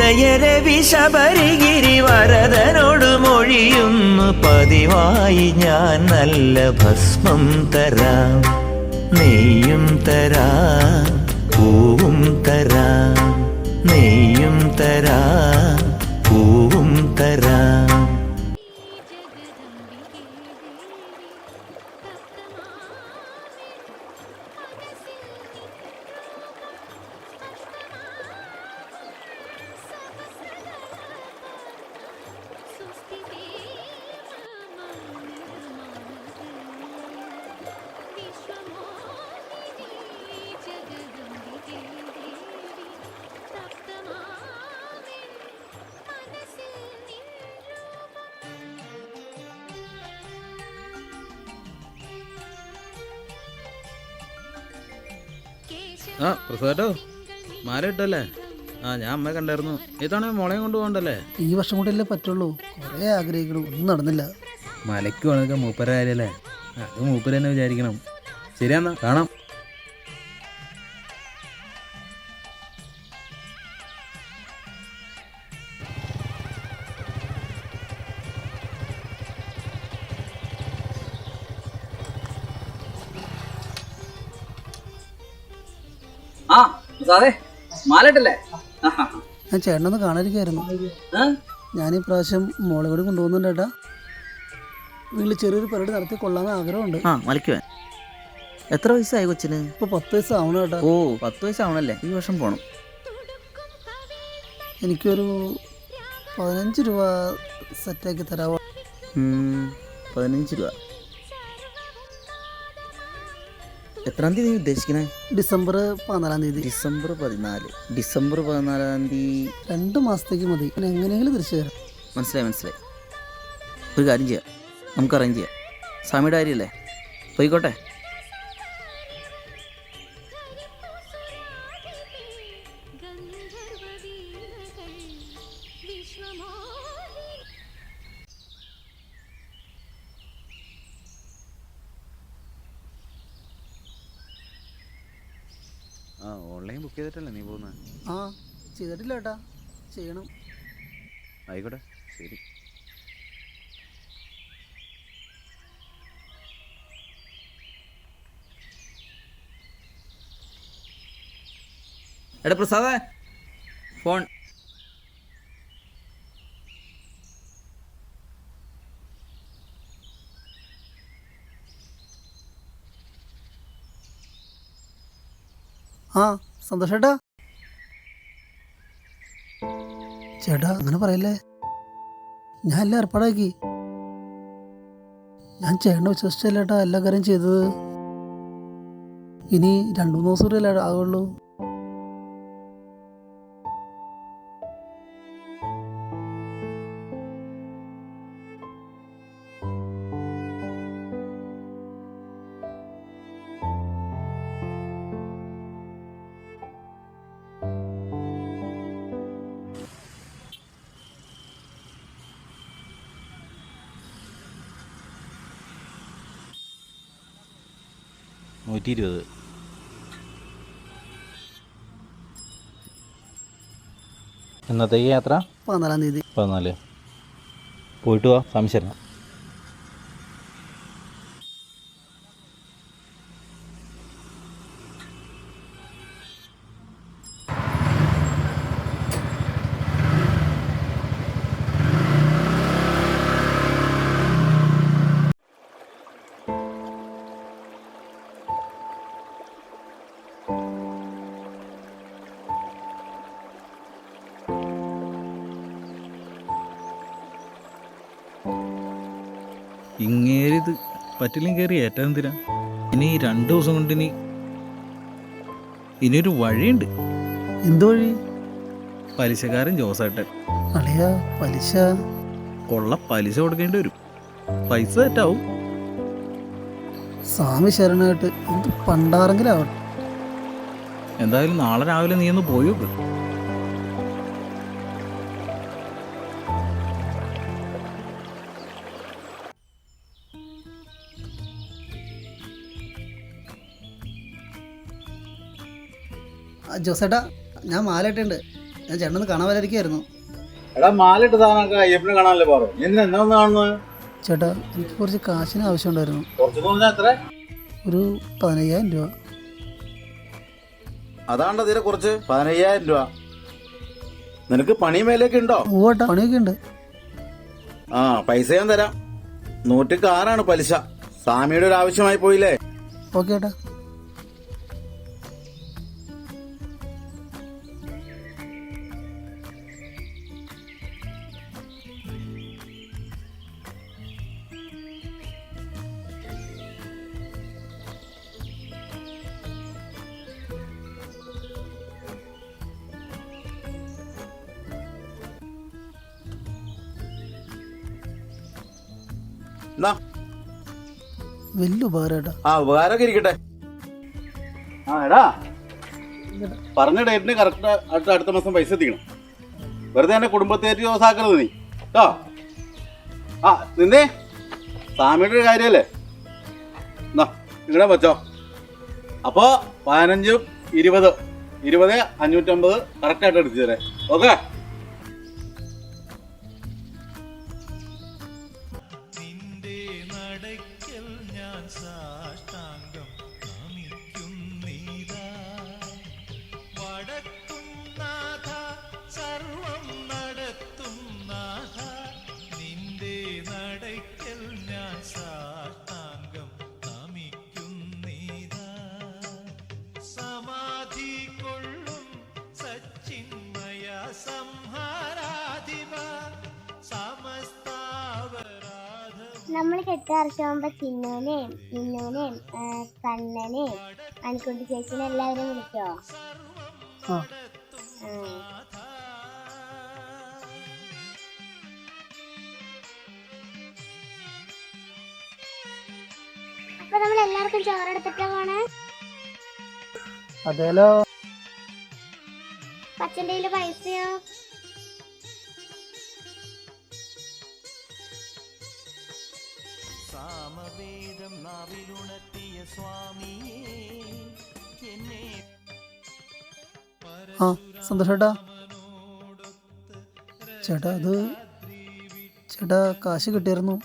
ഉദയരവി ശബരിഗിരി വരദനോട് മൊഴിയുന്നു പതിവായി ഞാൻ നല്ല ഭസ്മം തരാം, നെയ്യും തരാം, പൂവും തരാം, നെയ്യും തരാം, പൂവും തരാം. ആ പ്രസാദോ, മാല ഇട്ടല്ലേ? ആ ഞാൻ അമ്മയെ കണ്ടായിരുന്നു. ഇത്തവണ മോളെയും കൊണ്ട് പോകണ്ടല്ലേ? ഈ വർഷം കൂടെയല്ലേ പറ്റുള്ളൂ. കുറേ ആഗ്രഹിക്കണം, ഒന്നും നടന്നില്ല. മലയ്ക്ക് വേണമെങ്കിൽ മൂപ്പര കാര്യല്ലേ? അത് മൂപ്പര് തന്നെ വിചാരിക്കണം. ശരിയാന്നാ, കാണാം. ആ സാറേ, മാലട്ടല്ലേ? ഞാൻ ചേട്ടനൊന്ന് കാണാതിരിക്കായിരുന്നു. ഞാൻ ഈ പ്രാവശ്യം മോളെ കൂടി കൊണ്ടുപോകുന്നുണ്ട് ചേട്ടാ. വീട്ടിൽ ചെറിയൊരു പരിപാടി നടത്തി കൊള്ളാമെന്ന് ആഗ്രഹമുണ്ട്. ആ മലയ്ക്ക് എത്ര വയസ്സായി കൊച്ചിന്? ഇപ്പോൾ 10 വയസ്സാവണം ചേട്ടാ. ഓ 10 വയസ്സാവണല്ലേ? ഈ വർഷം പോണം. എനിക്കൊരു 15 രൂപ സെറ്റാക്കി തരാമോ? 15 രൂപ. എത്രാം തീയതി നീ ഉദ്ദേശിക്കണേ? ഡിസംബർ 14-ാം തീയതി. ഡിസംബർ 14. ഡിസംബർ 14-ാം തീയതി 2 മാസത്തേക്ക് മതി. ഞാൻ എങ്ങനെയെങ്കിലും തിരിച്ചു തരാം. മനസ്സിലായി. ഒരു കാര്യം ചെയ്യാം, നമുക്ക് അറേഞ്ച് ചെയ്യാം. സ്വാമിയുടെ കാര്യമല്ലേ? പോയിക്കോട്ടെ. ആ ഓൺലൈൻ ബുക്ക് ചെയ്തിട്ടല്ലേ നീ പോകുന്നത്? ആ ചെയ്തിട്ടില്ല ചേട്ടാ, ചെയ്യണം. ആയിക്കോട്ടെ, ശരി. എടാ പ്രസാദേ, ഫോൺ. ആ സന്തോഷേട്ടാ. ചേട്ടാ അങ്ങനെ പറയല്ലേ, ഞാൻ എല്ലാം ഏർപ്പാടാക്കി. ഞാൻ ചേട്ടനെ വിശ്വസിച്ചല്ലേട്ടാ എല്ലാ കാര്യം ചെയ്തത്. ഇനി 2-3 ദിവസം കൂടെ അല്ലേ ആകുള്ളൂ. $120. എന്നത്തേക്ക് യാത്ര? 14-ാം തീയതി. 14. പോയിട്ട് പോവാ, സംശയം. ഇങ്ങേരിത് പറ്റില്ലെങ്കിൽ കയറി ഏറ്റവും എന്തിനാ? ഇനി 2 ദിവസം കൊണ്ട് ഇനിയൊരു വഴിയുണ്ട്. എന്ത് വഴി? പലിശക്കാരൻ ജോസേട്ടൻ. അളിയാ, പലിശ? കൊള്ള പലിശ കൊടുക്കേണ്ടി വരും. പൈസ തെറ്റാവും. സ്വാമി ശരണമായിട്ട് എന്ത് പണ്ടാറെങ്കിലും ആവട്ടെ. എന്തായാലും നാളെ രാവിലെ നീ ഒന്ന് പോയി നോക്ക്. ജോസേട്ടാ, ഞാൻ മാലയിട്ടുണ്ട്. ഞാൻ ചേട്ടനൊന്ന് കാണാൻ വരായിരിക്കുമായിരുന്നു. എടാ മാലിട്ട് താനൊക്കെ അയ്യപ്പനെ കാണാനല്ലേ പറഞ്ഞു. നീ എന്നാ ഒന്ന് കാണുന്നത്? ചേട്ടാ എനിക്ക് കുറച്ച് കാശിന് ആവശ്യമുണ്ടായിരുന്നു. കുറച്ചെന്ന് പറഞ്ഞാൽ എത്ര? ഒരു 15,000 രൂപ. അതാണ്ട തീരെ കുറച്ച്. 15,000 രൂപ. നിനക്ക് പണിയും വേലയൊക്കെ ഉണ്ടോ? ഓട്ടാ പണിയൊക്കെ ഉണ്ട്. ആ പൈസ ഞാൻ തരാം. 106 പലിശ. സ്വാമിയുടെ ഒരു ആവശ്യമായി പോയില്ലേ? ഓക്കെ ഏട്ടാ. എന്നാ വലിയ ഉപകാരം ഏട്ടാ. ആ ഉപകാരമൊക്കെ ഇരിക്കട്ടെ. ആ എടാ പറഞ്ഞ ഡേറ്റിന് കറക്റ്റ് അടുത്ത മാസം പൈസ എത്തിക്കണം. വെറുതെ എന്നെ കുടുംബത്തേറ്റ് ദിവസമാക്കരുത് നീ കേട്ടോ. ആ നിന്നേ സ്വാമിയുടെ ഒരു കാര്യമല്ലേ. എന്നാ ഇങ്ങനെ വെച്ചോ. അപ്പോൾ 15, 20, 550 കറക്റ്റായിട്ട് എടുത്തു തരേ. ഓക്കെ. നമ്മൾ 8 വർഷമാകുമ്പോ ചിന്നൂനെയും മിന്നൂനെയും കണ്ണനെയും അനിക്കുട്ടി ചേച്ചിനെ എല്ലാവരും വിളിക്കോ? അപ്പൊ നമ്മൾ എല്ലാവർക്കും ചോറെടുത്തിട്ടാ പോണേ? അതേലോ. പച്ചന്റെ കയ്യില് പൈസയോ? സാമവേദം നാവിലുണർത്തിയ സ്വാമിയേ എന്നെ. ആ സന്തോഷേട്ടാ. ചേട്ടാ അത് ചേട്ടാ കാശ് കിട്ടിയായിരുന്നു.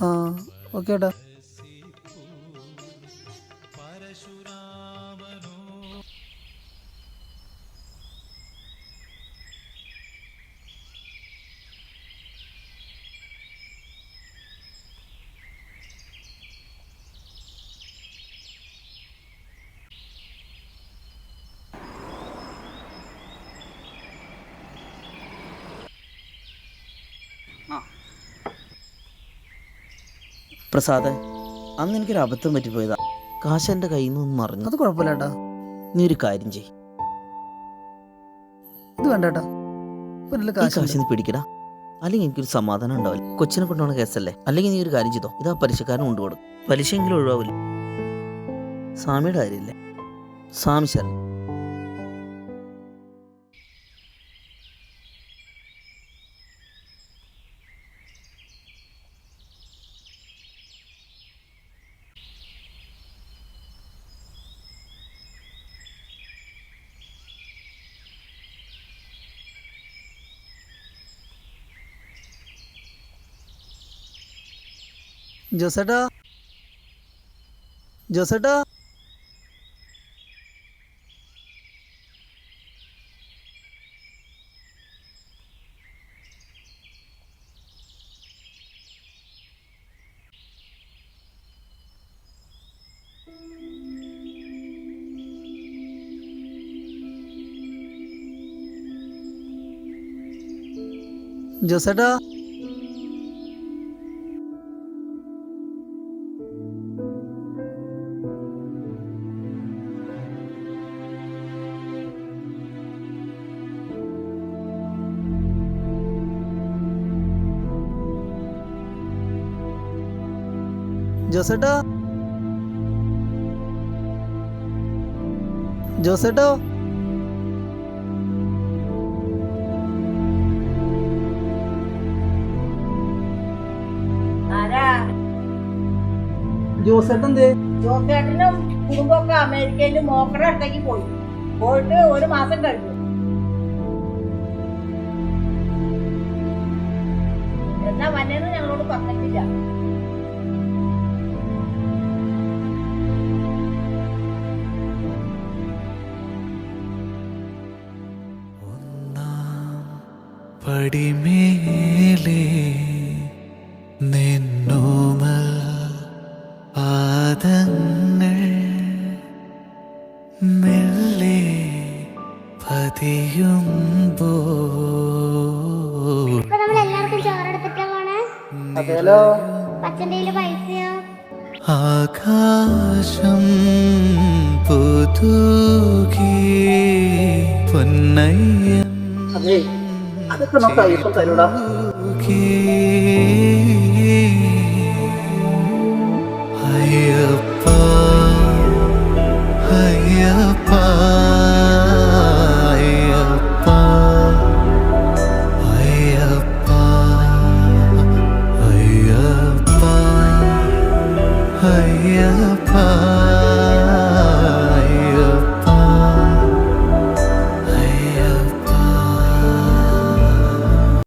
ആ ഓക്കെ ഏട്ടാ. പ്രസാദ്, അന്ന് എനിക്കൊരു അബദ്ധം പറ്റിപ്പോയതാ. കാശ് എൻ്റെ കയ്യിൽ നിന്ന് മറിഞ്ഞു. അത് കുഴപ്പമില്ല ഏട്ടാ. നീ ഒരു കാര്യം ചെയ്. ഇത് വേണ്ട ഏട്ടാ. ഈ കാശ് നീ പിടിക്കടാ, അല്ലെങ്കിൽ എനിക്കൊരു സമാധാനം ഉണ്ടാവില്ല. കൊച്ചിനെ കൊണ്ടുപോകുന്ന കേസല്ലേ. അല്ലെങ്കിൽ നീ ഒരു കാര്യം ചെയ്തോ, ഇതാ പലിശക്കാരൻ കൊണ്ടുപോകും. പലിശയെങ്കിലും ഒഴിവാവില്ല. സ്വാമിയുടെ കാര്യമില്ലേ. സ്വാമി ശരണം. ജോസേട്ടാ, ജോസേട്ടാ. ജോസേട്ടാ. ജോസേട്ടാ, ജോസേട്ടോ. ജോസേട്ടൻ ജോസേട്ടനും കുടുംബമൊക്കെ അമേരിക്കയിലും മോക്കടെ അടുത്തേക്ക് പോയി. പോയിട്ട് 1 മാസം കഴിഞ്ഞു. എന്നാ വന്നേന്ന് ഞങ്ങളോട് പറഞ്ഞിട്ടില്ല. പടിമേലേ നിന്നോമൽ പാദങ്ങൾ മെല്ലെ പതിയുമ്പോൾ അപ്പൊ നമ്മൾ എല്ലാവർക്കും ചോറെടുത്തിട്ടാ പോണേ? അതേലോ. അച്ഛൻ്റെ കയ്യില് പൈസയോ? ആകാശം പുതുകി പൊന്നയ്യൻ അതെ, അതൊക്കെ നമുക്ക് അയ്യപ്പം തരൂടാ. അയ്യപ്പ അയ്യപ്പ അയ്യപ്പ അയ്യപ്പ അയ്യപ്പ അയ്യപ്പ